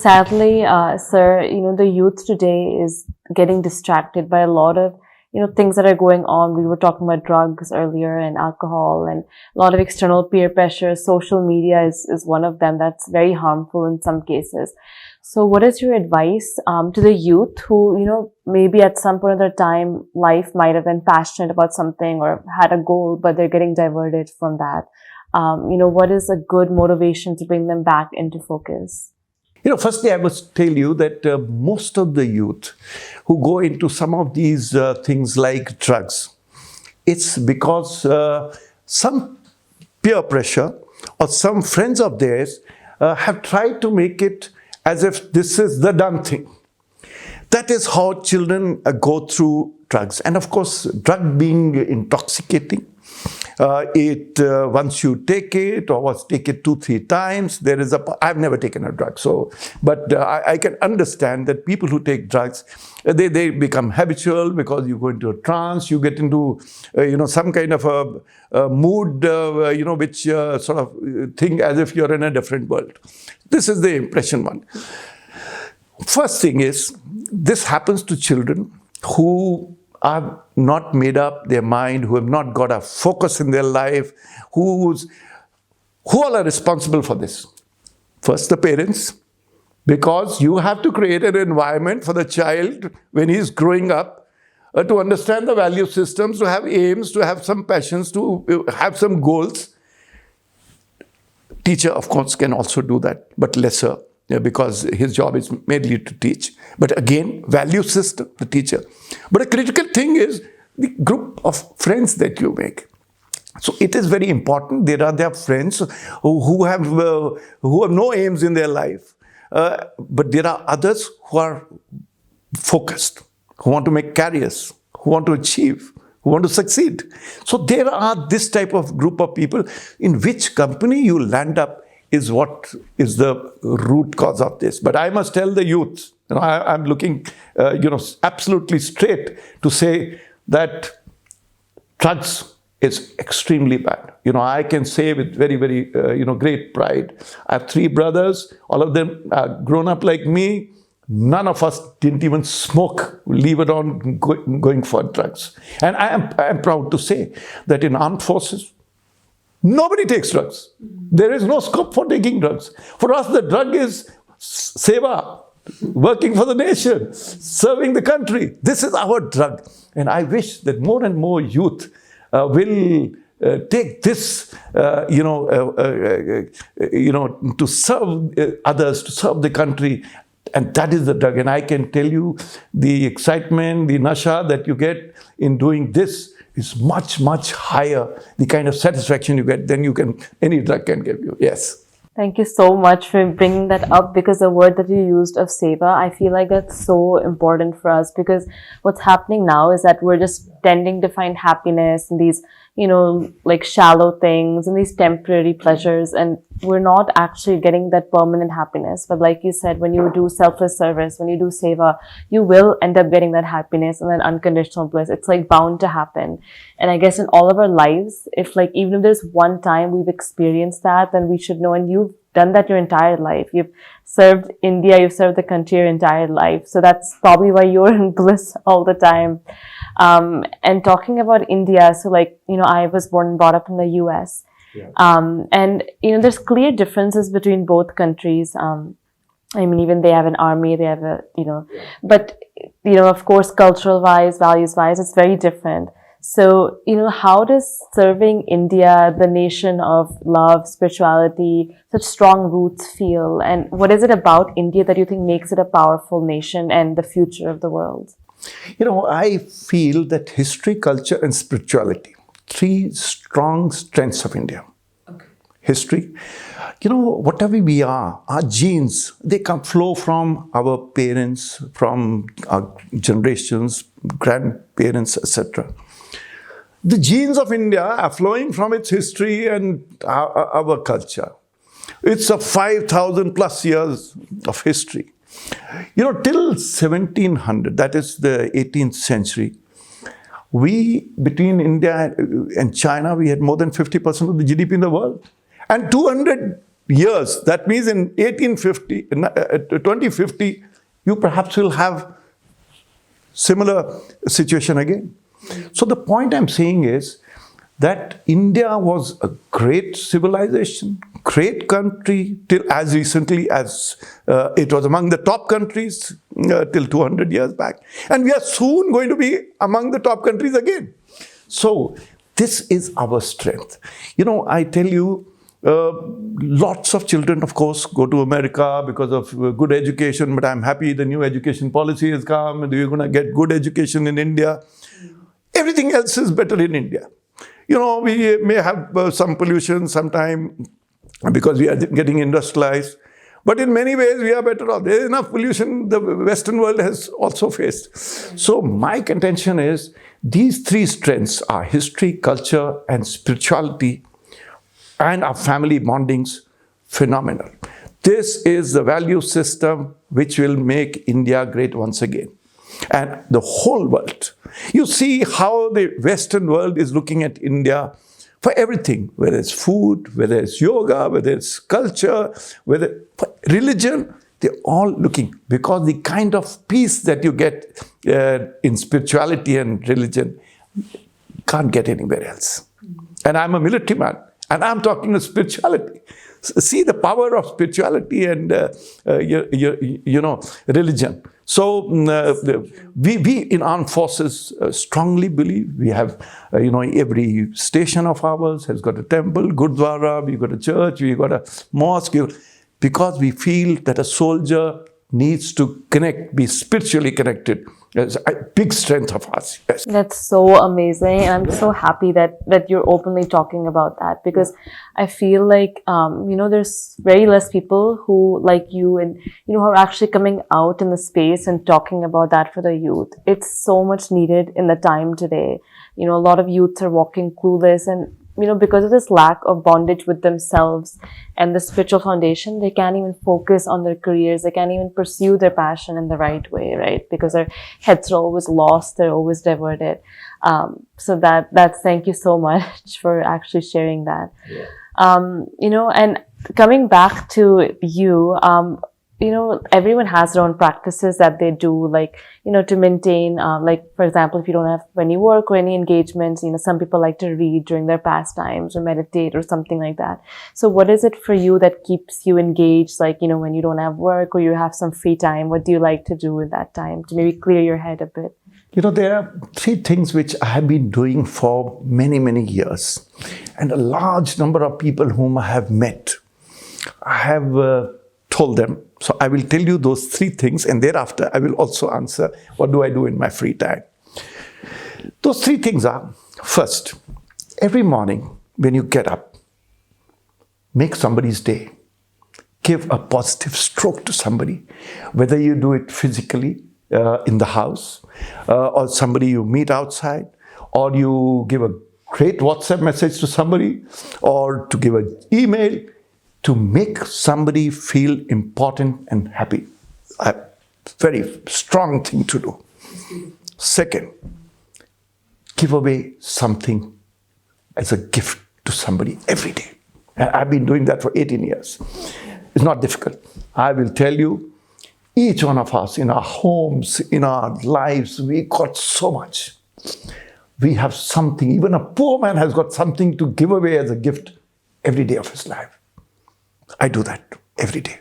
Sadly, sir, the youth today is getting distracted by a lot of, things that are going on. We were talking about drugs earlier and alcohol and a lot of external peer pressure. Social media is one of them that's very harmful in some cases. So what is your advice, to the youth who, maybe at some point of their time, life might have been passionate about something or had a goal, but they're getting diverted from that? What is a good motivation to bring them back into focus? Firstly, I must tell you that most of the youth who go into some of these things like drugs, it's because some peer pressure or some friends of theirs have tried to make it as if this is the done thing. That is how children go through drugs. And of course, drug being intoxicating, once you take it or take it 2-3 times, I've never taken a drug, but I can understand that people who take drugs, they become habitual because you go into a trance, you get into, some kind of a mood, which sort of think as if you're in a different world. This is the impression one. First thing is, this happens to children who are not made up their mind, who have not got a focus in their life, who all are responsible for this? First, the parents, because you have to create an environment for the child when he's growing up to understand the value systems, to have aims, to have some passions, to have some goals. Teacher, of course, can also do that, but lesser. Because his job is mainly to teach. But again, value system, the teacher. But a critical thing is the group of friends that you make. So it is very important. There are friends who have no aims in their life. But there are others who are focused, who want to make careers, who want to achieve, who want to succeed. So there are this type of group of people. In which company you land up is what is the root cause of this. But I must tell the youth, I'm looking, absolutely straight to say that drugs is extremely bad. I can say with very, very, great pride. I have 3 brothers. All of them are grown up like me. None of us didn't even smoke, leave it on going for drugs. And I am proud to say that in armed forces, nobody takes drugs. There is no scope for taking drugs. For us, the drug is seva, working for the nation, serving the country. This is our drug. And I wish that more and more youth will take this, to serve others, to serve the country. And that is the drug. And I can tell you the excitement, the nasha that you get in doing this is much, much higher, the kind of satisfaction you get than any drug can give you. Yes. Thank you so much for bringing that up, because the word that you used of seva, I feel like that's so important for us, because what's happening now is that we're just tending to find happiness in these, like shallow things and these temporary pleasures, and we're not actually getting that permanent happiness. But like you said, when you do selfless service, when you do seva, you will end up getting that happiness and that unconditional bliss. It's like bound to happen. And I guess in all of our lives, even if there's one time we've experienced that, then we should know, and you've done that your entire life. You've served India, you've served the country your entire life. So that's probably why you're in bliss all the time. And talking about India, so I was born and brought up in the US. Yeah. And there's clear differences between both countries. Even they have an army, they have but of course, cultural wise, values wise, it's very different. So, how does serving India, the nation of love, spirituality, such strong roots feel? And what is it about India that you think makes it a powerful nation and the future of the world? I feel that history, culture, and spirituality, 3 strong strengths of India. Okay. History. Whatever we are, our genes, they flow from our parents, from our generations, grandparents, etc. The genes of India are flowing from its history and our culture. It's a 5,000 plus years of history. Till 1700, that is the 18th century, between India and China, we had more than 50% of the GDP in the world. And 200 years, that means in 2050, you perhaps will have similar situation again. So the point I'm saying is that India was a great civilization, great country, till as recently as it was among the top countries till 200 years back. And we are soon going to be among the top countries again. So this is our strength. I tell you, lots of children, of course, go to America because of good education, but I'm happy the new education policy has come and we're going to get good education in India. Everything else is better in India. We may have some pollution sometime because we are getting industrialized. But in many ways, we are better off. There is enough pollution the Western world has also faced. So my contention is these three strengths are history, culture, and spirituality, and our family bondings, phenomenal. This is the value system which will make India great once again. And the whole world. You see how the Western world is looking at India for everything, whether it's food, whether it's yoga, whether it's culture, whether religion, they're all looking, because the kind of peace that you get in spirituality and religion can't get anywhere else. And I'm a military man, and I'm talking of spirituality. See the power of spirituality and religion. So we in armed forces strongly believe we have, every station of ours has got a temple, gurdwara, we've got a church, we've got a mosque, because we feel that a soldier needs to be spiritually connected. It's a big strength of ours. Yes. That's so amazing. And I'm so happy that you're openly talking about that, because I feel like, there's very less people who, like you and, who are actually coming out in the space and talking about that for the youth. It's so much needed in the time today. A lot of youths are walking clueless, and because of this lack of bondage with themselves and the spiritual foundation, they can't even focus on their careers. They can't even pursue their passion in the right way, right? Because their heads are always lost. They're always diverted. So that's thank you so much for actually sharing that. Yeah. And coming back to you, everyone has their own practices that they do, like, to maintain, for example, if you don't have any work or any engagements, some people like to read during their pastimes or meditate or something like that. So what is it for you that keeps you engaged? Like, when you don't have work or you have some free time, what do you like to do in that time to maybe clear your head a bit? There are three things which I have been doing for many, many years. And a large number of people whom I have met, I have told them. So I will tell you those three things, and thereafter I will also answer what do I do in my free time. Those three things are, first, every morning when you get up, make somebody's day. Give a positive stroke to somebody, whether you do it physically in the house, or somebody you meet outside, or you give a great WhatsApp message to somebody, or to give an email, to make somebody feel important and happy. A very strong thing to do. Second, give away something as a gift to somebody every day. And I've been doing that for 18 years. It's not difficult. I will tell you, each one of us in our homes, in our lives, we got so much. We have something. Even a poor man has got something to give away as a gift every day of his life. I do that every day.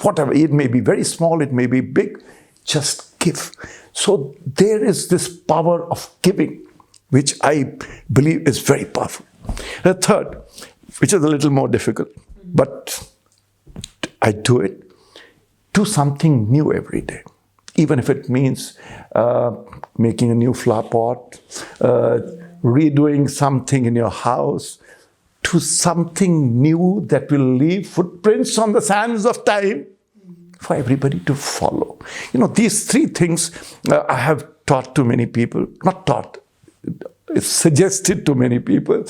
Whatever, it may be very small, it may be big, just give. So there is this power of giving, which I believe is very powerful. The third, which is a little more difficult, but I do it, do something new every day. Even if it means making a new flower pot, redoing something in your house, to something new that will leave footprints on the sands of time for everybody to follow. These three things I have taught to many people, not taught, it's suggested to many people.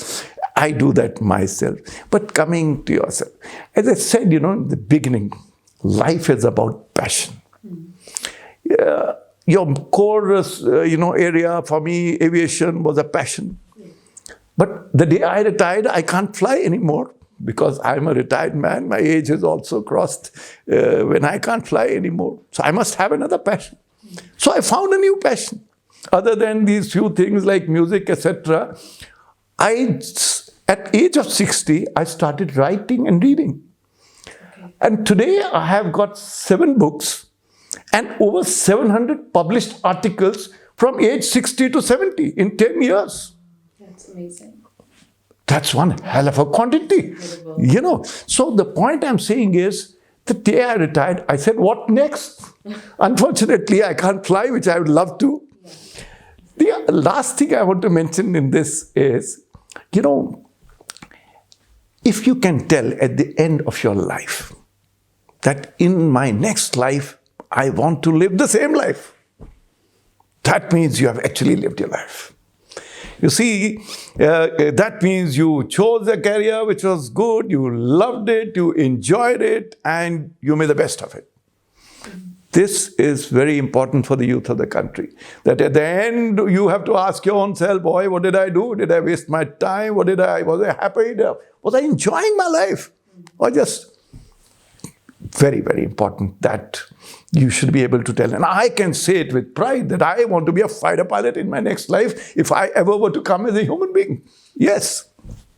I do that myself. But coming to yourself, as I said, in the beginning, life is about passion. Your core, area for me, aviation was a passion. But the day I retired, I can't fly anymore because I'm a retired man. My age has also crossed when I can't fly anymore. So I must have another passion. So I found a new passion. Other than these few things like music, etc., at age of 60, I started writing and reading. And today I have got 7 books and over 700 published articles from age 60 to 70 in 10 years. That's amazing. That's one hell of a quantity. Incredible. So the point I'm saying is, the day I retired, I said, what next? Unfortunately, I can't fly, which I would love to. The last thing I want to mention in this is, if you can tell at the end of your life that in my next life, I want to live the same life, that means you have actually lived your life. You see, that means you chose a career which was good, you loved it, you enjoyed it, and you made the best of it. This is very important for the youth of the country. That at the end, you have to ask your own self, boy, what did I do? Did I waste my time? Was I happy? Was I enjoying my life? Or just very, very important that you should be able to tell. And I can say it with pride that I want to be a fighter pilot in my next life if I ever were to come as a human being. Yes.